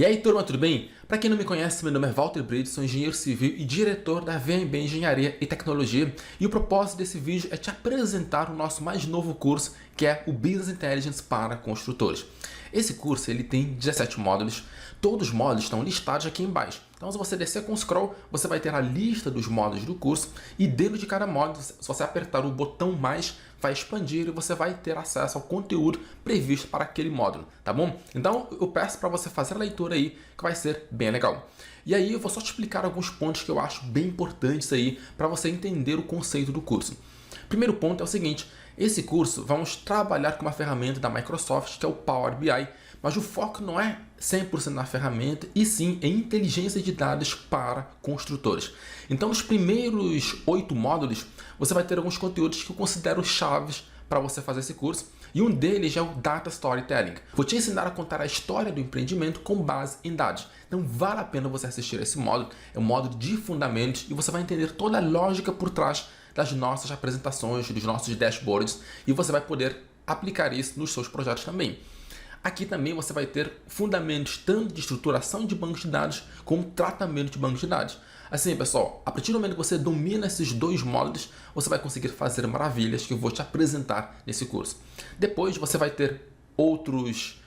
E aí, turma, tudo bem? Para quem não me conhece, meu nome é Walter Brito, sou engenheiro civil e diretor da VMB Engenharia e Tecnologia, e o propósito desse vídeo é te apresentar o nosso mais novo curso, que é o Business Intelligence para construtores. Esse curso ele tem 17 módulos, todos os módulos estão listados aqui embaixo. Então, se você descer com o scroll, você vai ter a lista dos módulos do curso e dentro de cada módulo, se você apertar o botão mais, vai expandir e você vai ter acesso ao conteúdo previsto para aquele módulo, tá bom? Então, eu peço para você fazer a leitura aí, que vai ser bem legal. E aí, eu vou só te explicar alguns pontos que eu acho bem importantes aí para você entender o conceito do curso. Primeiro ponto é o seguinte: esse curso vamos trabalhar com uma ferramenta da Microsoft, que é o Power BI, mas o foco não é 100% na ferramenta, e sim em inteligência de dados para construtores. Então, nos primeiros 8 módulos, você vai ter alguns conteúdos que eu considero chaves para você fazer esse curso, e um deles é o Data Storytelling. Vou te ensinar a contar a história do empreendimento com base em dados. Então, vale a pena você assistir esse módulo, é um módulo de fundamentos, e você vai entender toda a lógica por trás das nossas apresentações, dos nossos dashboards, e você vai poder aplicar isso nos seus projetos também. Aqui também você vai ter fundamentos tanto de estruturação de bancos de dados como tratamento de bancos de dados. Assim, pessoal, a partir do momento que você domina esses dois módulos, você vai conseguir fazer maravilhas que eu vou te apresentar nesse curso. Depois você vai ter outros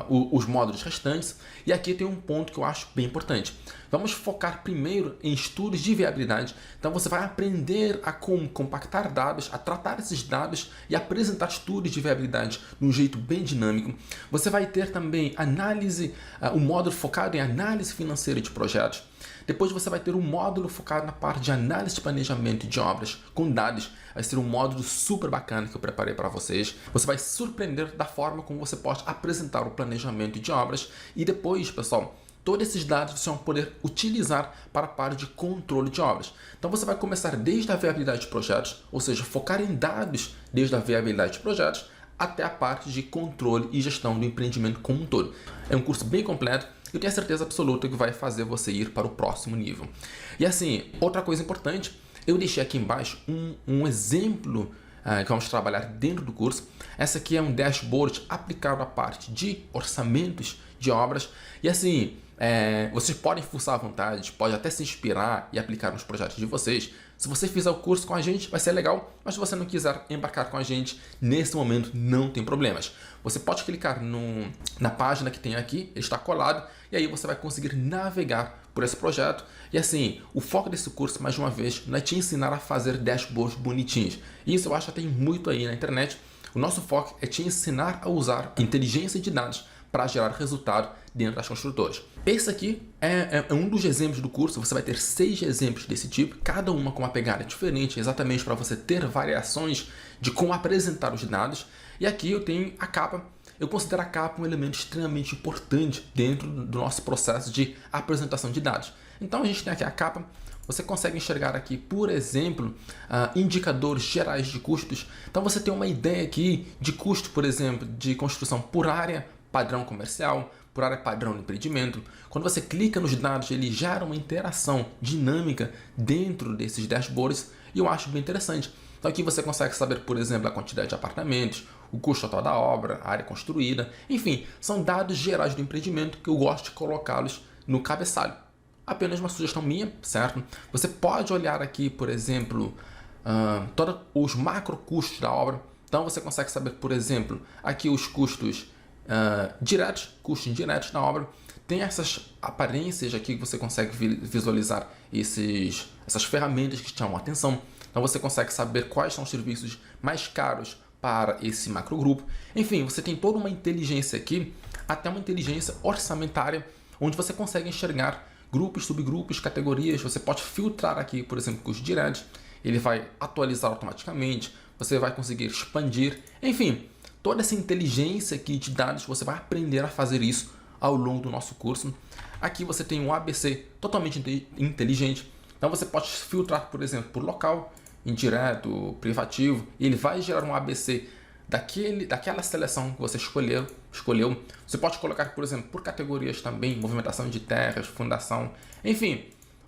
os módulos restantes, e aqui tem um ponto que eu acho bem importante. Vamos focar primeiro em estudos de viabilidade. Então você vai aprender a como compactar dados, a tratar esses dados e apresentar estudos de viabilidade de um jeito bem dinâmico. Você vai ter também análise, um módulo focado em análise financeira de projetos. Depois você vai ter um módulo focado na parte de análise de planejamento de obras com dados. Vai ser um módulo super bacana que eu preparei para vocês. Você vai se surpreender da forma como você pode apresentar o planejamento de obras. E depois, pessoal, todos esses dados você vai poder utilizar para a parte de controle de obras. Então você vai começar desde a viabilidade de projetos, ou seja, focar em dados desde a viabilidade de projetos até a parte de controle e gestão do empreendimento como um todo. É um curso bem completo. Eu tenho a certeza absoluta que vai fazer você ir para o próximo nível. E assim, outra coisa importante, eu deixei aqui embaixo um exemplo que vamos trabalhar dentro do curso. Essa aqui é um dashboard aplicado à parte de orçamentos de obras. E assim, vocês podem fuçar à vontade, pode até se inspirar e aplicar nos projetos de vocês. Se você fizer o curso com a gente, vai ser legal, mas se você não quiser embarcar com a gente, nesse momento não tem problemas. Você pode clicar na página que tem aqui, ele está colado, e aí você vai conseguir navegar por esse projeto. E assim, o foco desse curso, mais uma vez, não é te ensinar a fazer dashboards bonitinhos. Isso eu acho que tem muito aí na internet. O nosso foco é te ensinar a usar inteligência de dados para gerar resultado dentro das construtoras. Esse aqui é um dos exemplos do curso. Você vai ter 6 exemplos desse tipo, cada uma com uma pegada diferente, exatamente para você ter variações de como apresentar os dados. E aqui eu tenho a capa. Eu considero a capa um elemento extremamente importante dentro do nosso processo de apresentação de dados. Então a gente tem aqui a capa. Você consegue enxergar aqui, por exemplo, indicadores gerais de custos. Então você tem uma ideia aqui de custo, por exemplo, de construção por área padrão comercial, por área padrão de empreendimento. Quando você clica nos dados, ele gera uma interação dinâmica dentro desses dashboards, e eu acho bem interessante. Então aqui você consegue saber, por exemplo, a quantidade de apartamentos, o custo total da obra, a área construída, enfim, são dados gerais do empreendimento que eu gosto de colocá-los no cabeçalho. Apenas uma sugestão minha, certo? Você pode olhar aqui, por exemplo, todos os macro custos da obra. Então você consegue saber, por exemplo, aqui os custos diretos, custos indiretos da obra. Tem essas aparências aqui que você consegue visualizar essas ferramentas que te chamam a atenção. Então você consegue saber quais são os serviços mais caros para esse macro grupo. Enfim, você tem toda uma inteligência aqui, até uma inteligência orçamentária, onde você consegue enxergar grupos, subgrupos, categorias. Você pode filtrar aqui, por exemplo, custos diretos. Ele vai atualizar automaticamente. Você vai conseguir expandir. Enfim, toda essa inteligência aqui de dados, você vai aprender a fazer isso ao longo do nosso curso. Aqui você tem um ABC totalmente inteligente. Então você pode filtrar, por exemplo, por local, indireto, privativo, e ele vai gerar um ABC daquela seleção que você escolheu. Você pode colocar, por exemplo, por categorias também, movimentação de terras, fundação, enfim.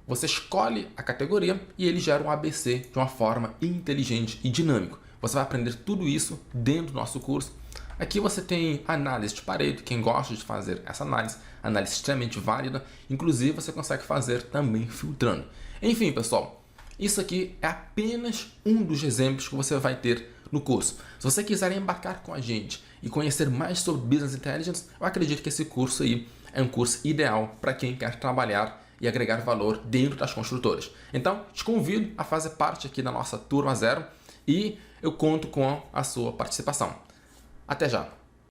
Você escolhe a categoria e ele gera um ABC de uma forma inteligente e dinâmico. Você vai aprender tudo isso dentro do nosso curso. Aqui você tem análise de Pareto, quem gosta de fazer essa análise extremamente válida, inclusive você consegue fazer também filtrando. Enfim, pessoal, isso aqui é apenas um dos exemplos que você vai ter no curso. Se você quiser embarcar com a gente e conhecer mais sobre Business Intelligence, eu acredito que esse curso aí é um curso ideal para quem quer trabalhar e agregar valor dentro das construtoras. Então, te convido a fazer parte aqui da nossa Turma Zero e eu conto com a sua participação. Até já!